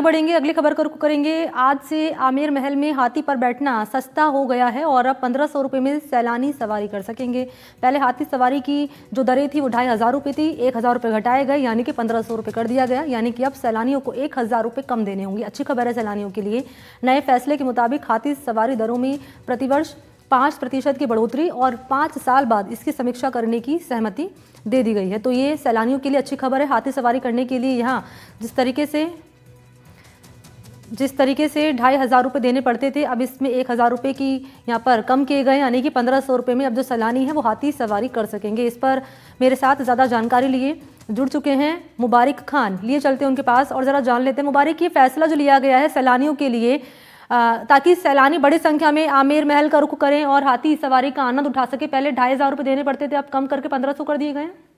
बढ़ेंगे, अगली खबर को करेंगे। आज से आमेर महल में हाथी पर बैठना सस्ता हो गया है और अब 1500 रुपये में सैलानी सवारी कर सकेंगे। पहले हाथी सवारी की जो दरें थी वो 2500 रुपये थी, 1000 रुपये घटाए गए, यानी कि 1500 रुपये कर दिया गया। यानी कि अब सैलानियों को 1000 रुपये कम देने होंगे। अच्छी खबर है सैलानियों के लिए। नए फैसले के मुताबिक हाथी सवारी दरों में प्रतिवर्ष 5% की बढ़ोतरी और 5 साल बाद इसकी समीक्षा करने की सहमति दे दी गई है। तो ये सैलानियों के लिए अच्छी खबर है। हाथी सवारी करने के लिए यहाँ जिस तरीके से 2500 रुपये देने पड़ते थे, अब इसमें 1000 रुपये की यहाँ पर कम किए गए, यानी कि 1500 रुपये में अब जो सैलानी है वो हाथी सवारी कर सकेंगे। इस पर मेरे साथ ज़्यादा जानकारी लिए जुड़ चुके हैं मुबारिक खान। लिए चलते हैं उनके पास और ज़रा जान लेते हैं। मुबारिक, ये फैसला जो लिया गया है सैलानियों के लिए ताकि सैलानी बड़ी संख्या में आमेर महल का रुख करें और हाथी सवारी का आनंद उठा सके। पहले 2500 रुपये देने पड़ते थे, अब कम करके 1500 कर दिए गए हैं।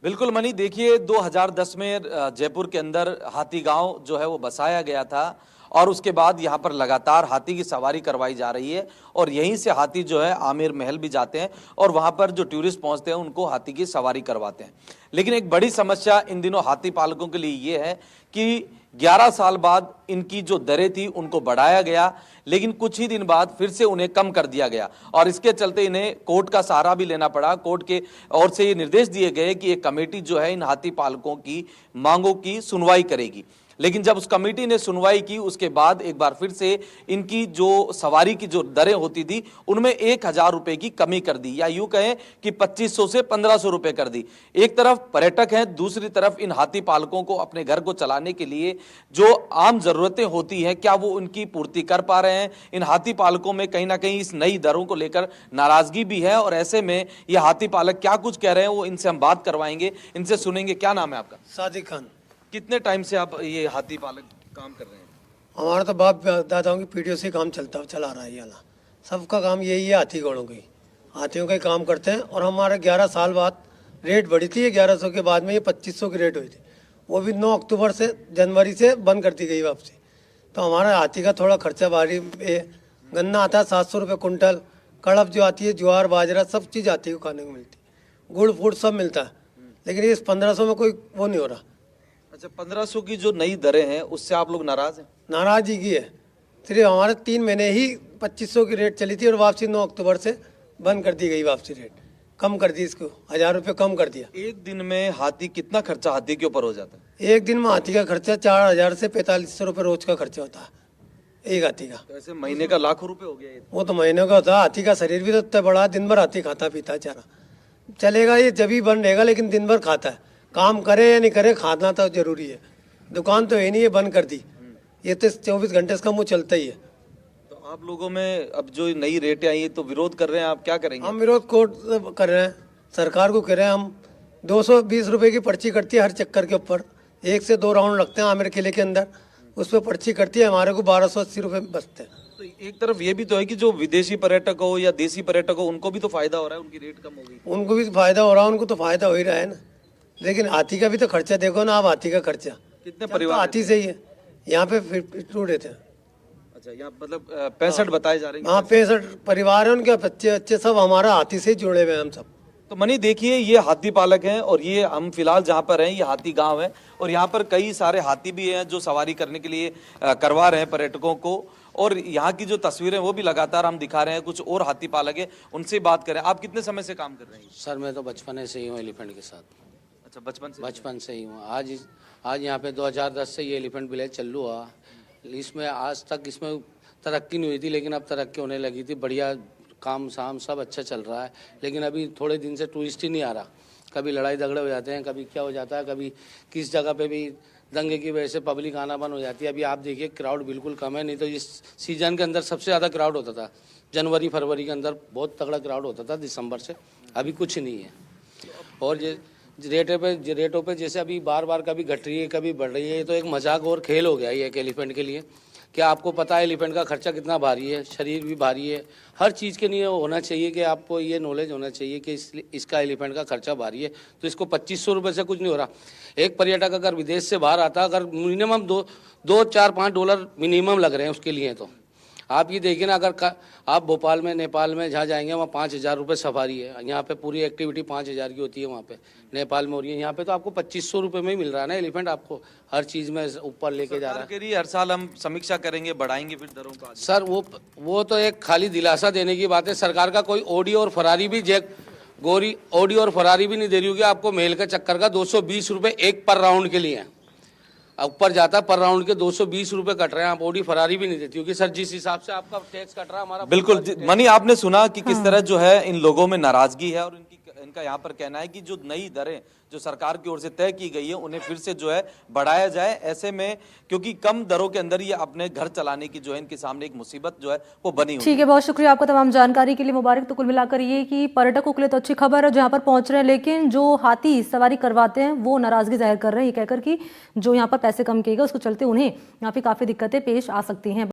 बिल्कुल मनी, देखिए 2010 में जयपुर के अंदर हाथी गांव जो है वो बसाया गया था और उसके बाद यहाँ पर लगातार हाथी की सवारी करवाई जा रही है और यहीं से हाथी जो है आमेर महल भी जाते हैं और वहाँ पर जो टूरिस्ट पहुँचते हैं उनको हाथी की सवारी करवाते हैं। लेकिन एक बड़ी समस्या इन दिनों हाथी पालकों के लिए ये है कि 11 साल बाद इनकी जो दरें थी उनको बढ़ाया गया, लेकिन कुछ ही दिन बाद फिर से उन्हें कम कर दिया गया और इसके चलते इन्हें कोर्ट का सहारा भी लेना पड़ा। कोर्ट के ओर से ये निर्देश दिए गए कि एक कमेटी जो है इन हाथी पालकों की मांगों की सुनवाई करेगी। लेकिन जब उस कमेटी ने सुनवाई की उसके बाद एक बार फिर से इनकी जो सवारी की जो दरें होती थी उनमें 1000 रुपए की कमी कर दी, या यूं कहें कि 2500 से 1500 रुपए कर दी। एक तरफ पर्यटक हैं, दूसरी तरफ इन हाथी पालकों को अपने घर को चलाने के लिए जो आम जरूरतें होती हैं क्या वो उनकी पूर्ति कर पा रहे हैं। इन हाथी पालकों में कहीं ना कहीं इस नई दरों को लेकर नाराजगी भी है और ऐसे में ये हाथी पालक क्या कुछ कह रहे हैं वो इनसे हम बात करवाएंगे, इनसे सुनेंगे। क्या नाम है आपका? सादिक खान। कितने टाइम से आप ये हाथी पालक काम कर रहे हैं? हमारा तो बाप दादाओं की पीढ़ियों से काम चला रहा है। ये वाला सबका काम यही है, हाथी घोड़ों की, हाथियों का ही काम करते हैं। और हमारा 11 साल बाद रेट बढ़ी थी, 1100 के बाद में ये 2500 की रेट हुई थी, वो भी 9 अक्टूबर से जनवरी से बंद कर दी गई वापसी। तो हमारा हाथी का थोड़ा खर्चा भारी। गन्ना आता है 700 रुपये कुंटल, कड़प जो आती है, ज्वार बाजरा सब चीज़ हाथी को खाने को मिलती, गुड़ फूड़ सब मिलता है। लेकिन इस 1500 में कोई वो नहीं हो रहा। अच्छा, 1500 की जो नई दरें हैं उससे आप लोग नाराज हैं? नाराजगी की है। सिर्फ हमारे 3 महीने ही 2500 की रेट चली थी और वापसी 9 अक्टूबर से बंद कर दी गई। वापसी रेट कम कर दी, इसको 1000 रुपये कम कर दिया। एक दिन में हाथी कितना खर्चा हाथी के ऊपर हो जाता है? एक दिन में हाथी का खर्चा 4000 से 4500 रुपये रोज का खर्चा होता है एक हाथी का। तो ऐसे महीने का लाखों रुपए हो गया ये। वो तो महीने का होता है। हाथी का शरीर भी तो इतना बड़ा, दिन भर हाथी खाता पीता है, चारा चलेगा ये जब ही बंद रहेगा, लेकिन दिन भर खाता है। काम करे या नहीं करे, खाना तो जरूरी है। दुकान तो है नहीं, ये बंद कर दी। ये तो 24 घंटे इसका मुंह चलता ही है। तो आप लोगों में अब जो नई रेटें आई तो विरोध कर रहे हैं, आप क्या करेंगे? हम विरोध कोर्ट कर रहे हैं, सरकार को कह रहे हैं। हम 220 रुपये की पर्ची कटती है हर चक्कर के ऊपर, 1 से 2 राउंड लगते हैं आमेर किले के अंदर, उस पर पर्ची कटती है, हमारे को 1280 रुपये बचते हैं। तो एक तरफ ये भी तो है कि जो विदेशी पर्यटक हो या देसी पर्यटक हो उनको भी तो फायदा हो रहा है, उनकी रेट कम हो गई। उनको भी फायदा हो रहा है, उनको तो फायदा हो ही रहा है ना। लेकिन हाथी का भी तो खर्चा देखो ना आप। हाथी का खर्चा कितने तो परिवार हाथी से ही है। यहाँ पे 52 रहते हैं। अच्छा, यहाँ मतलब 65 बताए जा रहे हैं। हाँ, 65 परिवार है, उनके बच्चे बच्चे सब हमारा हाथी से ही जुड़े हुए हैं हम सब। तो मनी देखिए, ये हाथी पालक हैं और ये हम फिलहाल जहाँ पर हैं ये हाथी गांव है और यहाँ पर कई सारे हाथी भी हैं जो सवारी करने के लिए करवा रहे हैं पर्यटकों को। और यहाँ की जो तस्वीरें वो भी लगातार हम दिखा रहे हैं। कुछ और हाथी पालक है, उनसे बात करें। आप कितने समय से काम कर रहे हैं? सर मैं तो बचपन से ही हूँ एलिफेंट के साथ। अच्छा, बचपन से ही हूँ। आज यहाँ पे 2010 से ये एलिफेंट विलेज चालू हुआ। इसमें आज तक इसमें तरक्की नहीं हुई थी, लेकिन अब तरक्की होने लगी थी। बढ़िया काम शाम सब अच्छा चल रहा है। लेकिन अभी थोड़े दिन से टूरिस्ट ही नहीं आ रहा। कभी लड़ाई झगड़े हो जाते हैं, कभी क्या हो जाता है, कभी किस जगह पे भी दंगे की वजह से पब्लिक आना बंद हो जाती है। अभी आप देखिए क्राउड बिल्कुल कम है, नहीं तो इस सीजन के अंदर सबसे ज़्यादा क्राउड होता था। जनवरी फरवरी के अंदर बहुत तगड़ा क्राउड होता था, दिसंबर से अभी कुछ नहीं है। और ये रेटों पे जैसे अभी बार बार कभी घट रही है कभी बढ़ रही है, ये तो एक मजाक और खेल हो गया ये एक एलिफेंट के लिए। क्या आपको पता है एलिफेंट का खर्चा कितना भारी है, शरीर भी भारी है, हर चीज़ के लिए होना चाहिए कि आपको ये नॉलेज होना चाहिए कि इसका एलिफेंट का खर्चा भारी है। तो इसको 2500 रुपये से कुछ नहीं हो रहा। एक पर्यटक अगर विदेश से बाहर आता, अगर मिनिमम $2, $4, $5 मिनिमम लग रहे हैं उसके लिए, तो आप ये देखिए ना, आप भोपाल में, नेपाल में जहाँ जाएंगे वहाँ 5,000 रुपये सफारी है। यहाँ पे पूरी एक्टिविटी 5,000 की होती है, वहाँ पे नेपाल में हो रही है। यहाँ पे तो आपको 2,500 रुपये में ही मिल रहा है ना एलिफेंट, आपको हर चीज़ में ऊपर लेके जा रहा है। सरकार कह रही है हर साल हम समीक्षा करेंगे, बढ़ाएंगे फिर दरों का। सर वो तो एक खाली दिलासा देने की बात है। सरकार का कोई ऑडी और फरारी भी ऑडी और फरारी भी नहीं दे रही होगी आपको। मेल का चक्कर का 220 रुपये एक पर राउंड के लिए है। ऊपर जाता है पर राउंड के 220 रुपये कट रहे हैं, आप ऑडी फरारी भी नहीं देती होगी। सर जिस हिसाब से आपका टैक्स कट रहा है हमारा, बिल्कुल मनी, आपने सुना कि किस तरह जो है इन लोगों में नाराजगी है और इनका यहाँ पर कहना है कि जो नई दरें जो सरकार की ओर से तय की गई है उन्हें फिर से जो है बढ़ाया जाए। ऐसे में क्योंकि कम दरों के अंदर ये अपने घर चलाने की जो है इनके सामने एक मुसीबत जो है वो बनी हुई। ठीक है, बहुत शुक्रिया आपका तमाम जानकारी के लिए। मुबारक। तो कुल मिलाकर ये कि पर्यटकों के लिए तो अच्छी खबर है जहाँ पर पहुंच रहे हैं, लेकिन जो हाथी सवारी करवाते हैं वो नाराजगी जाहिर कर रहे हैं, ये कहकर कि जो यहाँ पर पैसे कम किए गए उसको चलते उन्हें यहाँ पे काफ़ी दिक्कतें पेश आ सकती हैं।